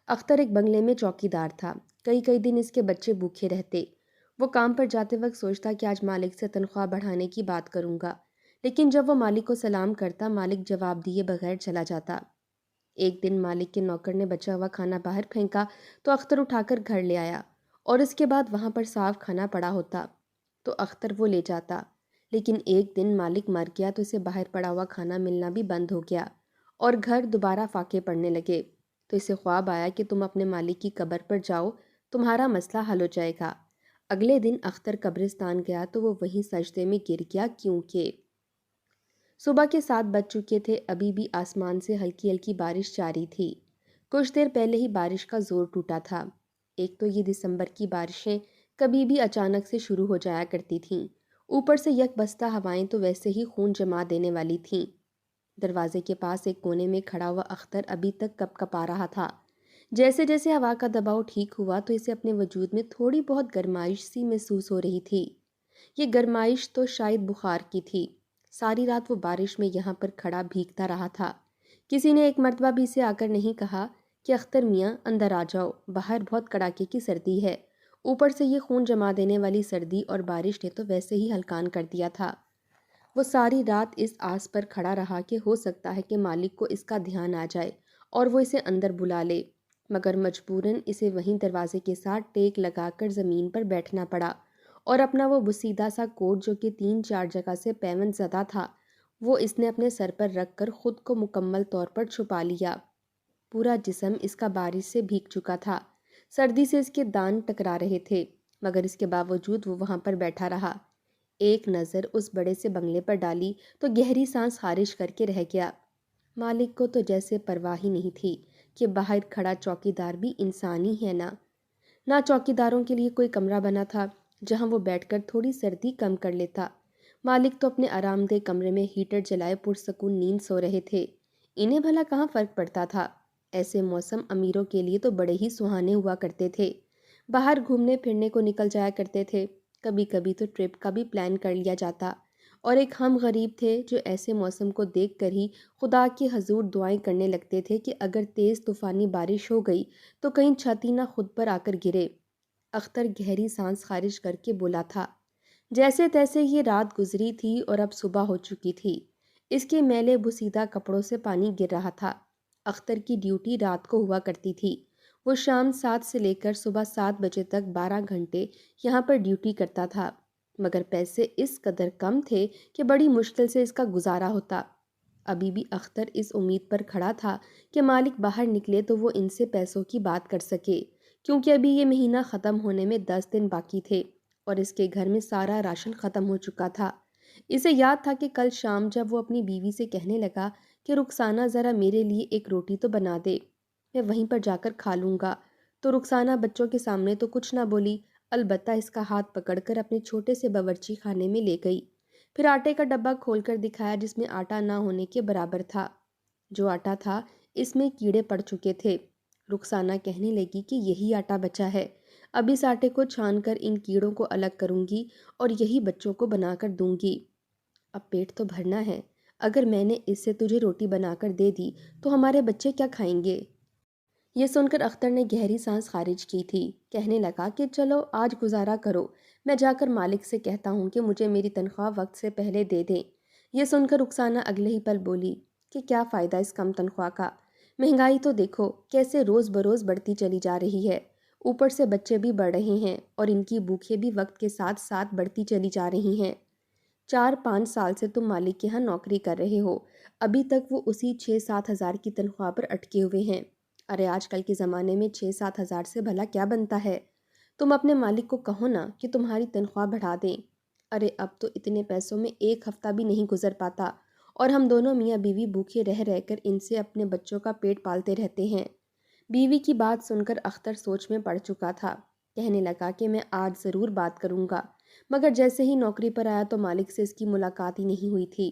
اختر ایک بنگلے میں چوکیدار تھا۔ کئی کئی دن اس کے بچے بھوکے رہتے۔ وہ کام پر جاتے وقت سوچتا کہ آج مالک سے تنخواہ بڑھانے کی بات کروں گا، لیکن جب وہ مالک کو سلام کرتا، مالک جواب دیے بغیر چلا جاتا۔ ایک دن مالک کے نوکر نے بچا ہوا کھانا باہر پھینکا تو اختر اٹھا کر گھر لے آیا، اور اس کے بعد وہاں پر صاف کھانا پڑا ہوتا تو اختر وہ لے جاتا۔ لیکن ایک دن مالک مر گیا تو اسے باہر پڑا ہوا کھانا ملنا بھی بند ہو گیا، اور گھر دوبارہ فاقے پڑنے لگے۔ تو اسے خواب آیا کہ تم اپنے مالک کی قبر پر جاؤ، تمہارا مسئلہ حل ہو جائے گا۔ اگلے دن اختر قبرستان گیا تو وہ وہیں سجدے میں گر گیا، کیونکہ صبح کے 7 بج چکے تھے۔ ابھی بھی آسمان سے ہلکی ہلکی بارش جاری تھی۔ کچھ دیر پہلے ہی بارش کا زور ٹوٹا تھا۔ ایک تو یہ دسمبر کی بارشیں کبھی بھی اچانک سے شروع ہو جایا کرتی تھیں، اوپر سے یک بستہ ہوائیں تو ویسے ہی خون جما دینے والی تھیں۔ دروازے کے پاس ایک کونے میں کھڑا ہوا اختر ابھی تک کپ کپا رہا تھا۔ جیسے جیسے ہوا کا دباؤ ٹھیک ہوا تو اسے اپنے وجود میں تھوڑی بہت گرمائش سی محسوس ہو رہی تھی۔ یہ گرمائش تو شاید بخار کی تھی۔ ساری رات وہ بارش میں یہاں پر کھڑا بھیگتا رہا تھا۔ کسی نے ایک مرتبہ بھی اسے آ کر نہیں کہا کہ اختر میاں اندر آ جاؤ، باہر بہت کڑاکے کی سردی ہے۔ اوپر سے یہ خون جما دینے والی سردی اور بارش نے تو ویسے ہی ہلکان کر دیا تھا۔ وہ ساری رات اس آس پر کھڑا رہا کہ ہو سکتا ہے کہ مالک کو اس کا دھیان آ جائے اور وہ اسے اندر بلا لے، مگر مجبوراً اسے وہیں دروازے کے ساتھ ٹیک لگا کر زمین پر بیٹھنا پڑا، اور اپنا وہ بسیدہ سا کوٹ جو کہ 3-4 جگہ سے پیوند زدہ تھا، وہ اس نے اپنے سر پر رکھ کر خود کو مکمل طور پر چھپا لیا۔ پورا جسم اس کا بارش سے بھیگ چکا تھا، سردی سے اس کے دان ٹکرا رہے تھے، مگر اس کے باوجود وہ وہاں پر بیٹھا رہا۔ ایک نظر اس بڑے سے بنگلے پر ڈالی تو گہری سانس خارج کر کے رہ گیا۔ مالک کو تو جیسے پرواہ ہی نہیں تھی کہ باہر کھڑا چوکیدار بھی انسان ہی ہے نہ چوکیداروں کے لیے کوئی کمرہ بنا تھا جہاں وہ بیٹھ کر تھوڑی سردی کم کر لیتا۔ مالک تو اپنے آرام دہ کمرے میں ہیٹر جلائے پرسکون نیند سو رہے تھے۔ انہیں بھلا کہاں فرق پڑتا تھا؟ ایسے موسم امیروں کے لیے تو بڑے ہی سہانے ہوا کرتے تھے۔ باہر گھومنے پھرنے کو نکل جایا کرتے تھے، کبھی کبھی تو ٹرپ کا بھی پلان کر لیا جاتا، اور ایک ہم غریب تھے جو ایسے موسم کو دیکھ کر ہی خدا کی حضور دعائیں کرنے لگتے تھے کہ اگر تیز طوفانی بارش ہو گئی تو کہیں چھت ہی نہ خود پر آ کر گرے۔ اختر گہری سانس خارج کر کے بولا تھا۔ جیسے تیسے یہ رات گزری تھی اور اب صبح ہو چکی تھی۔ اس کے میلے بسیدہ کپڑوں سے پانی گر رہا تھا۔ اختر کی ڈیوٹی رات کو ہوا کرتی تھی۔ وہ شام 7 سے لے کر صبح 7 بجے تک 12 گھنٹے یہاں پر ڈیوٹی کرتا تھا، مگر پیسے اس قدر کم تھے کہ بڑی مشکل سے اس کا گزارا ہوتا۔ ابھی بھی اختر اس امید پر کھڑا تھا کہ مالک باہر نکلے تو وہ ان سے پیسوں کی بات کر سکے، کیونکہ ابھی یہ مہینہ ختم ہونے میں 10 دن باقی تھے اور اس کے گھر میں سارا راشن ختم ہو چکا تھا۔ اسے یاد تھا کہ کل شام جب وہ اپنی بیوی سے کہنے لگا کہ رخسانہ ذرا میرے لیے ایک روٹی تو بنا دے، میں وہیں پر جا کر کھا لوں گا، تو رخسانہ بچوں کے سامنے تو کچھ نہ بولی، البتہ اس کا ہاتھ پکڑ کر اپنے چھوٹے سے باورچی خانے میں لے گئی۔ پھر آٹے کا ڈبہ کھول کر دکھایا جس میں آٹا نہ ہونے کے برابر تھا۔ جو آٹا تھا اس میں کیڑے پڑ چکے تھے۔ رخسانہ کہنے لگی کہ یہی آٹا بچا ہے، اب اس آٹے کو چھان کر ان کیڑوں کو الگ کروں گی اور یہی بچوں کو بنا کر دوں گی۔ اب پیٹ تو بھرنا ہے، اگر میں نے اس سے تجھے روٹی بنا کر دے دی تو ہمارے بچے کیا کھائیں گے؟ یہ سن کر اختر نے گہری سانس خارج کی تھی۔ کہنے لگا کہ چلو آج گزارا کرو، میں جا کر مالک سے کہتا ہوں کہ مجھے میری تنخواہ وقت سے پہلے دے دیں۔ یہ سن کر رخسانہ اگلے ہی پل بولی کہ کیا فائدہ اس کم تنخواہ کا، مہنگائی تو دیکھو کیسے روز بروز بڑھتی چلی جا رہی ہے، اوپر سے بچے بھی بڑھ رہے ہیں اور ان کی بھوکیں بھی وقت کے ساتھ ساتھ بڑھتی چلی جا رہی ہیں۔ 4-5 سال سے تم مالک کے ہاں نوکری کر رہے ہو، ابھی تک وہ اسی 6-7 ہزار کی تنخواہ پر اٹکے ہوئے ہیں۔ ارے آج کل کے زمانے میں 6-7 ہزار سے بھلا کیا بنتا ہے؟ تم اپنے مالک کو کہو نا کہ تمہاری تنخواہ بڑھا دیں۔ ارے اب تو اتنے پیسوں میں ایک ہفتہ بھی نہیں گزر پاتا، اور ہم دونوں میاں بیوی بھوکے رہ رہ کر ان سے اپنے بچوں کا پیٹ پالتے رہتے ہیں۔ بیوی کی بات سن کر اختر سوچ میں پڑ چکا تھا۔ کہنے لگا کہ میں آج ضرور بات کروں گا، مگر جیسے ہی نوکری پر آیا تو مالک سے اس کی ملاقات ہی نہیں ہوئی تھی۔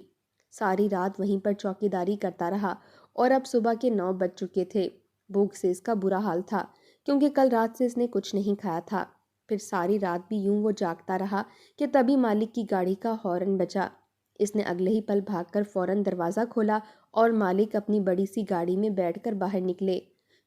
ساری رات وہیں پر چوکیداری کرتا رہا اور اب صبح کے 9 بج چکے تھے۔ بھوک سے اس کا برا حال تھا کیونکہ کل رات سے اس نے کچھ نہیں کھایا تھا۔ پھر ساری رات بھی یوں وہ جاگتا رہا کہ تبھی مالک کی گاڑی کا ہارن بجا۔ اس نے اگلے ہی پل بھاگ کر فوراً دروازہ کھولا اور مالک اپنی بڑی سی گاڑی میں بیٹھ کر باہر نکلے۔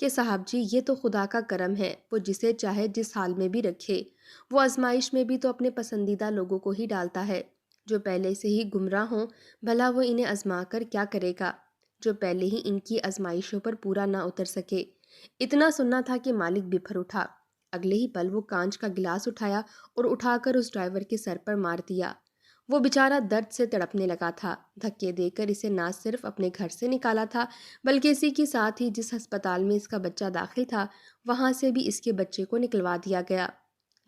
کہ صاحب جی یہ تو خدا کا کرم ہے، وہ جسے چاہے جس حال میں بھی رکھے، وہ آزمائش میں بھی تو اپنے پسندیدہ لوگوں کو ہی ڈالتا ہے۔ جو پہلے سے ہی گمراہ ہوں بھلا وہ انہیں آزما کر کیا کرے گا، جو پہلے ہی ان کی آزمائشوں پر پورا نہ اتر سکے۔ اتنا سننا تھا کہ مالک بفر اٹھا۔ اگلے ہی پل وہ کانچ کا گلاس اٹھایا اور اٹھا کر اس ڈرائیور کے سر پر مار دیا۔ وہ بیچارہ درد سے تڑپنے لگا تھا۔ دھکے دے کر اسے نہ صرف اپنے گھر سے نکالا تھا بلکہ اسی کے ساتھ ہی جس ہسپتال میں اس کا بچہ داخل تھا وہاں سے بھی اس کے بچے کو نکلوا دیا گیا۔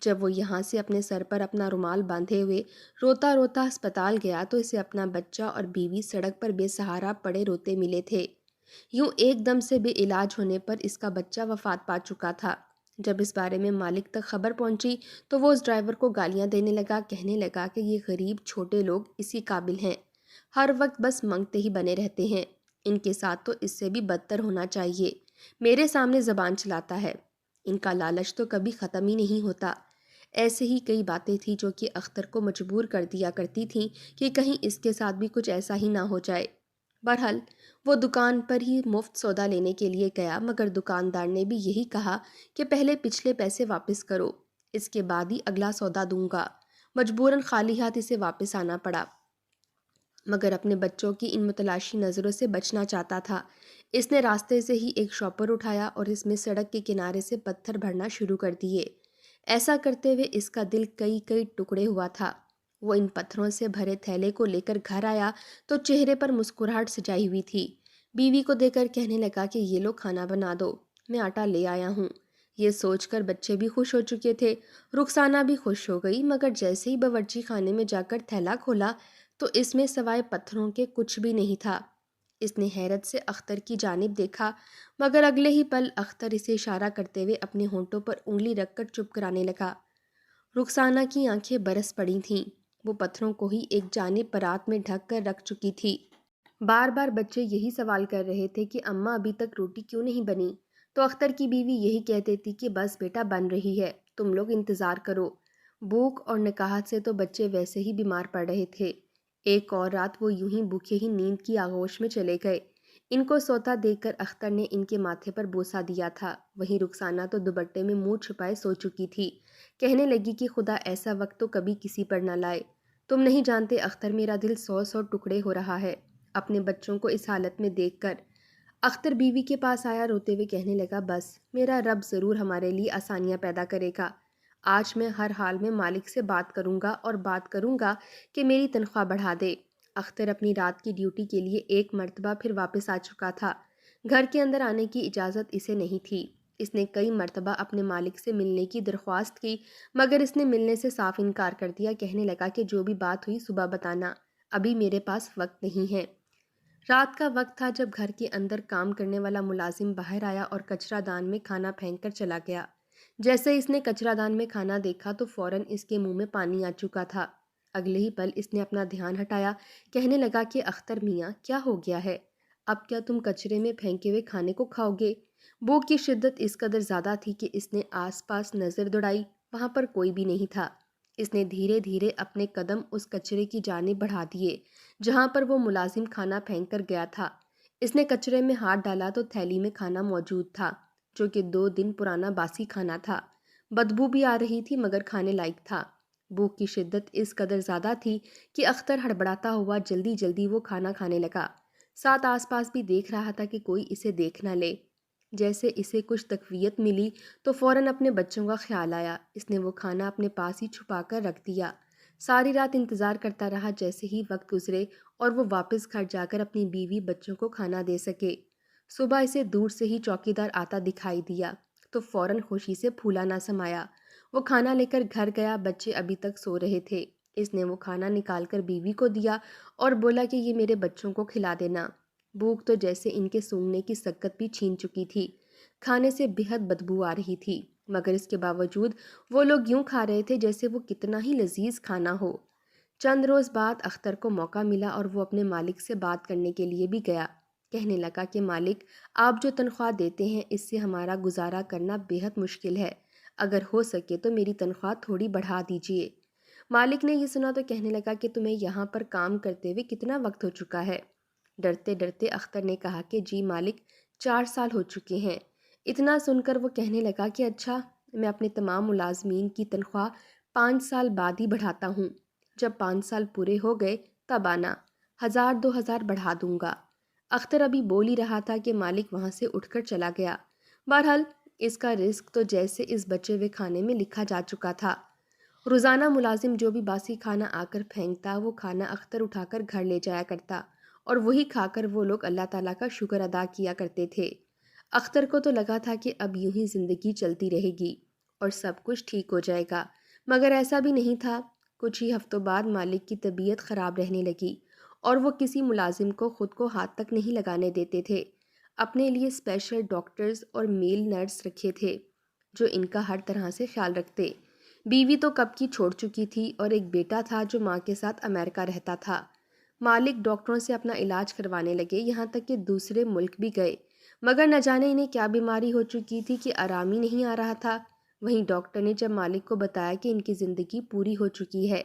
جب وہ یہاں سے اپنے سر پر اپنا رومال باندھے ہوئے روتا روتا ہسپتال گیا تو اسے اپنا بچہ اور بیوی سڑک پر بے سہارا پڑے روتے ملے تھے۔ یوں ایک دم سے بے علاج ہونے پر اس کا بچہ وفات پا چکا تھا۔ جب اس بارے میں مالک تک خبر پہنچی تو وہ اس ڈرائیور کو گالیاں دینے لگا، کہنے لگا کہ یہ غریب چھوٹے لوگ اسی قابل ہیں، ہر وقت بس منگتے ہی بنے رہتے ہیں، ان کے ساتھ تو اس سے بھی بدتر ہونا چاہیے، میرے سامنے زبان چلاتا ہے، ان کا لالچ تو کبھی ختم ہی نہیں ہوتا۔ ایسے ہی کئی باتیں تھیں جو کہ اختر کو مجبور کر دیا کرتی تھیں کہ کہیں اس کے ساتھ بھی کچھ ایسا ہی نہ ہو جائے۔ بہرحال وہ دکان پر ہی مفت سودا لینے کے لیے گیا، مگر دکاندار نے بھی یہی کہا کہ پہلے پچھلے پیسے واپس کرو، اس کے بعد ہی اگلا سودا دوں گا۔ مجبوراً خالی ہاتھ اسے واپس آنا پڑا، مگر اپنے بچوں کی ان متلاشی نظروں سے بچنا چاہتا تھا۔ اس نے راستے سے ہی ایک شاپر اٹھایا اور اس میں سڑک کے کنارے سے پتھر بھرنا شروع کر دیے۔ ایسا کرتے ہوئے اس کا دل کئی کئی ٹکڑے ہوا تھا۔ وہ ان پتھروں سے بھرے تھیلے کو لے کر گھر آیا تو چہرے پر مسکراہٹ سجائی ہوئی تھی۔ بیوی کو دے کر کہنے لگا کہ یہ لو کھانا بنا دو، میں آٹا لے آیا ہوں۔ یہ سوچ کر بچے بھی خوش ہو چکے تھے، رخسانہ بھی خوش ہو گئی، مگر جیسے ہی باورچی خانے میں جا کر تھیلا کھولا تو اس میں سوائے پتھروں کے کچھ بھی نہیں تھا۔ اس نے حیرت سے اختر کی جانب دیکھا، مگر اگلے ہی پل اختر اسے اشارہ کرتے ہوئے اپنے ہونٹوں پر انگلی رکھ کر چپ کرانے لگا۔ رخسانہ کی آنکھیں برس پڑی تھیں، وہ پتھروں کو ہی ایک جانب پرات میں ڈھک کر رکھ چکی تھی۔ بار بار بچے یہی سوال کر رہے تھے کہ اماں ابھی تک روٹی کیوں نہیں بنی، تو اختر کی بیوی یہی کہہ دیتی کہ بس بیٹا بن رہی ہے، تم لوگ انتظار کرو۔ بھوک اور نکاہت سے تو بچے ویسے ہی بیمار پڑ رہے تھے، ایک اور رات وہ یوں ہی بھوکے ہی نیند کی آغوش میں چلے گئے۔ ان کو سوتا دے کر اختر نے ان کے ماتھے پر بوسہ دیا تھا، وہیں رخسانہ تو دوپٹے میں منہ چھپائے سو چکی تھی، کہنے لگی کہ خدا ایسا وقت تو کبھی کسی پر نہ لائے، تم نہیں جانتے اختر میرا دل سو سو ٹکڑے ہو رہا ہے اپنے بچوں کو اس حالت میں دیکھ کر۔ اختر بیوی کے پاس آیا، روتے ہوئے کہنے لگا بس میرا رب ضرور ہمارے لیے آسانیاں پیدا کرے گا، آج میں ہر حال میں مالک سے بات کروں گا اور بات کروں گا کہ میری تنخواہ بڑھا دے۔ اختر اپنی رات کی ڈیوٹی کے لیے ایک مرتبہ پھر واپس آ چکا تھا، گھر کے اندر آنے کی اجازت اسے نہیں تھی۔ اس نے کئی مرتبہ اپنے مالک سے ملنے کی درخواست کی، مگر اس نے ملنے سے صاف انکار کر دیا، کہنے لگا کہ جو بھی بات ہوئی صبح بتانا، ابھی میرے پاس وقت نہیں ہے۔ رات کا وقت تھا جب گھر کے اندر کام کرنے والا ملازم باہر آیا اور کچرا دان میں کھانا پھینک کر چلا گیا۔ جیسے اس نے کچرا دان میں کھانا دیکھا تو فوراً اس کے منہ میں پانی آ چکا تھا۔ اگلے ہی پل اس نے اپنا دھیان ہٹایا، کہنے لگا کہ اختر میاں کیا ہو گیا ہے، اب کیا تم کچرے میں پھینکے ہوئے کھانے کو کھاؤ گے؟ بھوک کی شدت اس قدر زیادہ تھی کہ اس نے آس پاس نظر دوڑائی، وہاں پر کوئی بھی نہیں تھا۔ اس نے دھیرے دھیرے اپنے قدم اس کچرے کی جانب بڑھا دیے جہاں پر وہ ملازم کھانا پھینک کر گیا تھا۔ اس نے کچرے میں ہاتھ ڈالا تو تھیلی میں کھانا موجود تھا، جو کہ 2 دن پرانا باسی کھانا تھا۔ بدبو بھی آ رہی تھی مگر کھانے لائق تھا۔ بھوک کی شدت اس قدر زیادہ تھی کہ اختر ہڑبڑاتا ہوا جلدی جلدی وہ کھانا کھانے لگا، ساتھ آس پاس بھی دیکھ رہا تھا کہ کوئی اسے دیکھ نہ لے۔ جیسے اسے کچھ تقویت ملی تو فوراً اپنے بچوں کا خیال آیا، اس نے وہ کھانا اپنے پاس ہی چھپا کر رکھ دیا۔ ساری رات انتظار کرتا رہا جیسے ہی وقت گزرے اور وہ واپس گھر جا کر اپنی بیوی بچوں کو کھانا دے سکے۔ صبح اسے دور سے ہی چوکیدار آتا دکھائی دیا تو فوراً خوشی سے پھولا نہ سمایا۔ وہ کھانا لے کر گھر گیا، بچے ابھی تک سو رہے تھے۔ اس نے وہ کھانا نکال کر بیوی کو دیا اور بولا کہ یہ میرے بچوں کو کھلا دینا۔ بھوک تو جیسے ان کے سونگنے کی سکت بھی چھین چکی تھی، کھانے سے بےحد بدبو آ رہی تھی، مگر اس کے باوجود وہ لوگ یوں کھا رہے تھے جیسے وہ کتنا ہی لذیذ کھانا ہو۔ چند روز بعد اختر کو موقع ملا اور وہ اپنے مالک سے بات کرنے کے لیے بھی گیا، کہنے لگا کہ مالک آپ جو تنخواہ دیتے ہیں اس سے ہمارا گزارا کرنا بےحد مشکل ہے، اگر ہو سکے تو میری تنخواہ تھوڑی بڑھا دیجیے۔ مالک نے یہ سنا تو کہنے لگا کہ تمہیں یہاں پر کام کرتے ہوئے کتنا وقت ہو چکا ہے؟ ڈرتے ڈرتے اختر نے کہا کہ جی مالک 4 سال ہو چکے ہیں، اتنا سن کر وہ کہنے لگا کہ اچھا، میں اپنے تمام ملازمین کی تنخواہ 5 سال بعد ہی بڑھاتا ہوں۔ جب 5 سال پورے ہو گئے تب آنا، 1000 2000 بڑھا دوں گا۔ اختر ابھی بول ہی رہا تھا کہ مالک وہاں سے اٹھ کر چلا گیا۔ بہرحال اس کا رزق تو جیسے اس بچے ہوئے کھانے میں لکھا جا چکا تھا۔ روزانہ ملازم جو بھی باسی کھانا آ کر پھینکتا، وہ کھانا اختر اٹھا کر گھر لے جایا کرتا اور وہی کھا کر وہ لوگ اللہ تعالیٰ کا شکر ادا کیا کرتے تھے۔ اختر کو تو لگا تھا کہ اب یوں ہی زندگی چلتی رہے گی اور سب کچھ ٹھیک ہو جائے گا، مگر ایسا بھی نہیں تھا۔ کچھ ہی ہفتوں بعد مالک کی طبیعت خراب رہنے لگی اور وہ کسی ملازم کو خود کو ہاتھ تک نہیں لگانے دیتے تھے۔ اپنے لیے اسپیشل ڈاکٹرز اور میل نرس رکھے تھے جو ان کا ہر طرح سے خیال رکھتے۔ بیوی تو کب کی چھوڑ چکی تھی اور ایک بیٹا تھا جو ماں کے ساتھ امریکہ رہتا تھا۔ مالک ڈاکٹروں سے اپنا علاج کروانے لگے، یہاں تک کہ دوسرے ملک بھی گئے، مگر نہ جانے انہیں کیا بیماری ہو چکی تھی کہ آرام ہی نہیں آ رہا تھا۔ وہیں ڈاکٹر نے جب مالک کو بتایا کہ ان کی زندگی پوری ہو چکی ہے،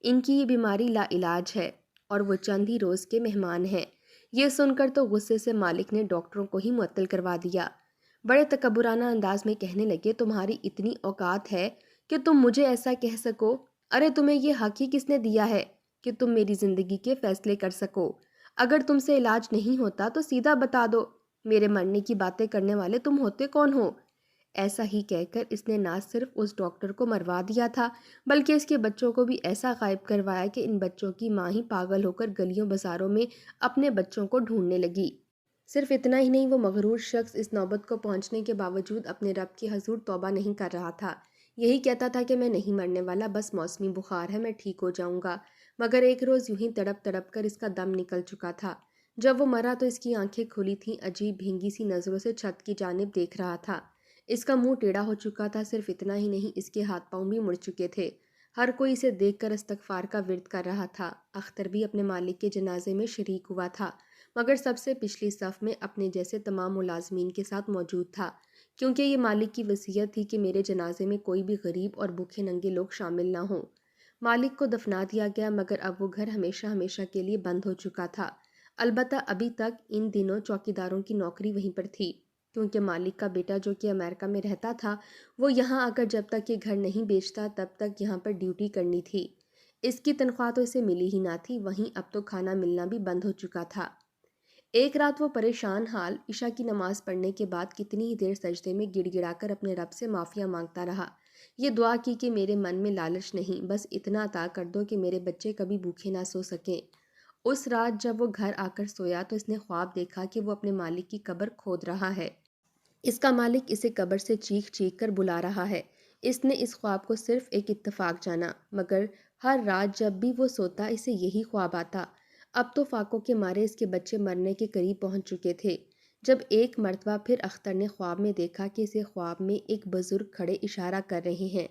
ان کی یہ بیماری لا علاج ہے اور وہ چند ہی روز کے مہمان ہیں، یہ سن کر تو غصے سے مالک نے ڈاکٹروں کو ہی معطل کروا دیا۔ بڑے تکبرانہ انداز میں کہنے لگے، تمہاری اتنی اوقات ہے کہ تم مجھے ایسا کہہ سکو؟ ارے تمہیں یہ حق ہی کس نے دیا ہے کہ تم میری زندگی کے فیصلے کر سکو؟ اگر تم سے علاج نہیں ہوتا تو سیدھا بتا دو، میرے مرنے کی باتیں کرنے والے تم ہوتے کون ہو؟ ایسا ہی کہہ کر اس نے نہ صرف اس ڈاکٹر کو مروا دیا تھا بلکہ اس کے بچوں کو بھی ایسا غائب کروایا کہ ان بچوں کی ماں ہی پاگل ہو کر گلیوں بازاروں میں اپنے بچوں کو ڈھونڈنے لگی۔ صرف اتنا ہی نہیں، وہ مغرور شخص اس نوبت کو پہنچنے کے باوجود اپنے رب کی حضور توبہ نہیں کر رہا تھا۔ یہی کہتا تھا کہ میں نہیں مرنے والا، بس موسمی بخار ہے، میں ٹھیک ہو جاؤں گا۔ مگر ایک روز یوں ہی تڑپ تڑپ کر اس کا دم نکل چکا تھا۔ جب وہ مرا تو اس کی آنکھیں کھلی تھیں، عجیب بھینگی سی نظروں سے چھت کی جانب دیکھ رہا تھا۔ اس کا منہ ٹیڑھا ہو چکا تھا، صرف اتنا ہی نہیں اس کے ہاتھ پاؤں بھی مڑ چکے تھے۔ ہر کوئی اسے دیکھ کر استغفار کا ورد کر رہا تھا۔ اختر بھی اپنے مالک کے جنازے میں شریک ہوا تھا، مگر سب سے پچھلی صف میں اپنے جیسے تمام ملازمین کے ساتھ موجود تھا، کیونکہ یہ مالک کی وصیت تھی کہ میرے جنازے میں کوئی بھی غریب اور بھوکے ننگے لوگ شامل نہ ہوں۔ مالک کو دفنا دیا گیا، مگر اب وہ گھر ہمیشہ ہمیشہ کے لیے بند ہو چکا تھا۔ البتہ ابھی تک ان دنوں چوکیداروں کی نوکری وہیں پر تھی، کیونکہ مالک کا بیٹا جو کہ امریکہ میں رہتا تھا، وہ یہاں آ کر جب تک یہ گھر نہیں بیچتا تب تک یہاں پر ڈیوٹی کرنی تھی۔ اس کی تنخواہ تو اسے ملی ہی نہ تھی، وہیں اب تو کھانا ملنا بھی بند ہو چکا تھا۔ ایک رات وہ پریشان حال عشاء کی نماز پڑھنے کے بعد کتنی ہی دیر سجدے میں گڑ گڑا کر اپنے رب سے معافیہ مانگتا رہا۔ یہ دعا کی کہ میرے من میں لالچ نہیں، بس اتنا عطا کر دو کہ میرے بچے کبھی بھوکے نہ سو سکیں۔ اس رات جب وہ گھر آ کر سویا تو اس نے خواب دیکھا کہ وہ اپنے مالک کی قبر کھود رہا ہے۔ اس کا مالک اسے قبر سے چیخ چیخ کر بلا رہا ہے۔ اس نے اس خواب کو صرف ایک اتفاق جانا، مگر ہر رات جب بھی وہ سوتا اسے یہی خواب آتا۔ اب تو فاقوں کے مارے اس کے بچے مرنے کے قریب پہنچ چکے تھے، جب ایک مرتبہ پھر اختر نے خواب میں دیکھا کہ اسے خواب میں ایک بزرگ کھڑے اشارہ کر رہے ہیں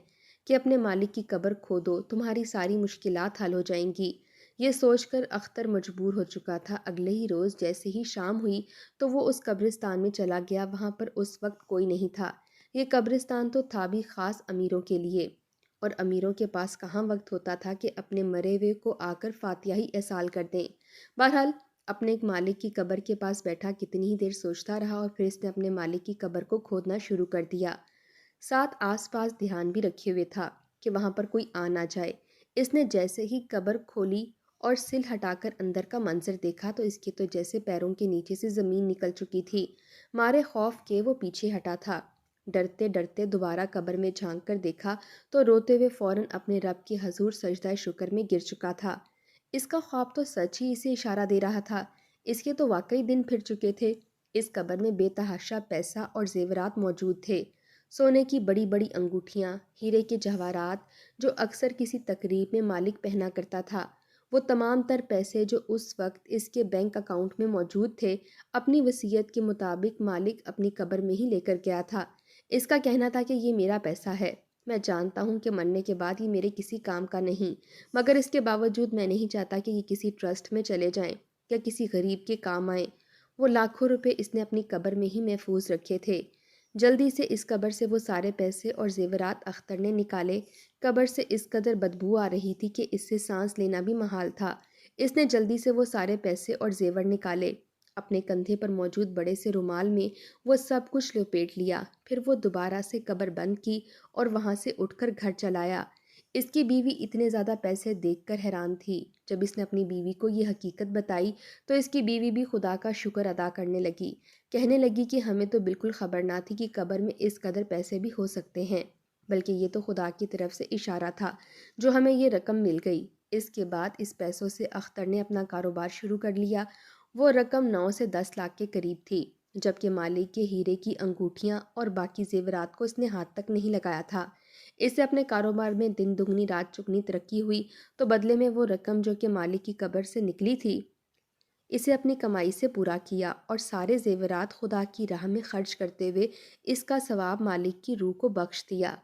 کہ اپنے مالک کی قبر کھودو، تمہاری ساری مشکلات حل ہو جائیں گی۔ یہ سوچ کر اختر مجبور ہو چکا تھا۔ اگلے ہی روز جیسے ہی شام ہوئی تو وہ اس قبرستان میں چلا گیا۔ وہاں پر اس وقت کوئی نہیں تھا۔ یہ قبرستان تو تھا بھی خاص امیروں کے لیے، اور امیروں کے پاس کہاں وقت ہوتا تھا کہ اپنے مرے ہوئے کو آ کر فاتحہ احسال کر دیں۔ بہرحال اپنے ایک مالک کی قبر کے پاس بیٹھا کتنی ہی دیر سوچتا رہا اور پھر اس نے اپنے مالک کی قبر کو کھودنا شروع کر دیا۔ ساتھ آس پاس دھیان بھی رکھے ہوئے تھا کہ وہاں پر کوئی آ نہ جائے۔ اس نے جیسے ہی قبر کھولی اور سل ہٹا کر اندر کا منظر دیکھا تو اس کے تو جیسے پیروں کے نیچے سے زمین نکل چکی تھی۔ مارے خوف کے وہ پیچھے ہٹا تھا۔ ڈرتے ڈرتے دوبارہ قبر میں جھانک کر دیکھا تو روتے ہوئے فوراً اپنے رب کی حضور سجدہ شکر میں گر چکا تھا۔ اس کا خواب تو سچ ہی اسے اشارہ دے رہا تھا، اس کے تو واقعی دن پھر چکے تھے۔ اس قبر میں بے تحاشا پیسہ اور زیورات موجود تھے، سونے کی بڑی بڑی انگوٹھیاں، ہیرے کے جواہرات جو اکثر کسی تقریب میں مالک پہنا کرتا تھا۔ وہ تمام تر پیسے جو اس وقت اس کے بینک اکاؤنٹ میں موجود تھے، اپنی وصیت کے مطابق مالک اپنی قبر میں ہی لے کر گیا تھا۔ اس کا کہنا تھا کہ یہ میرا پیسہ ہے، میں جانتا ہوں کہ مرنے کے بعد یہ میرے کسی کام کا نہیں، مگر اس کے باوجود میں نہیں چاہتا کہ یہ کسی ٹرسٹ میں چلے جائیں یا کسی غریب کے کام آئیں۔ وہ لاکھوں روپے اس نے اپنی قبر میں ہی محفوظ رکھے تھے۔ جلدی سے اس قبر سے وہ سارے پیسے اور زیورات اختر نے نکالے۔ قبر سے اس قدر بدبو آ رہی تھی کہ اس سے سانس لینا بھی محال تھا۔ اس نے جلدی سے وہ سارے پیسے اور زیور نکالے اپنے کندھے پر موجود بڑے سے رومال میں وہ سب کچھ لپیٹ لیا، پھر وہ دوبارہ سے قبر بند کی اور وہاں سے اٹھ کر گھر چلایا۔ اس کی بیوی اتنے زیادہ پیسے دیکھ کر حیران تھی۔ جب اس نے اپنی بیوی کو یہ حقیقت بتائی تو اس کی بیوی بھی خدا کا شکر ادا کرنے لگی، کہنے لگی کہ ہمیں تو بالکل خبر نہ تھی کہ قبر میں اس قدر پیسے بھی ہو سکتے ہیں، بلکہ یہ تو خدا کی طرف سے اشارہ تھا جو ہمیں یہ رقم مل گئی۔ اس کے بعد اس پیسوں سے اختر نے اپنا کاروبار شروع کر لیا۔ وہ رقم 9 سے 10 لاکھ کے قریب تھی، جبکہ مالک کے ہیرے کی انگوٹھیاں اور باقی زیورات کو اس نے ہاتھ تک نہیں لگایا تھا۔ اس سے اپنے کاروبار میں دن دگنی رات چگنی ترقی ہوئی، تو بدلے میں وہ رقم جو کہ مالک کی قبر سے نکلی تھی اسے اپنی کمائی سے پورا کیا اور سارے زیورات خدا کی راہ میں خرچ کرتے ہوئے اس کا ثواب مالک کی روح کو بخش دیا۔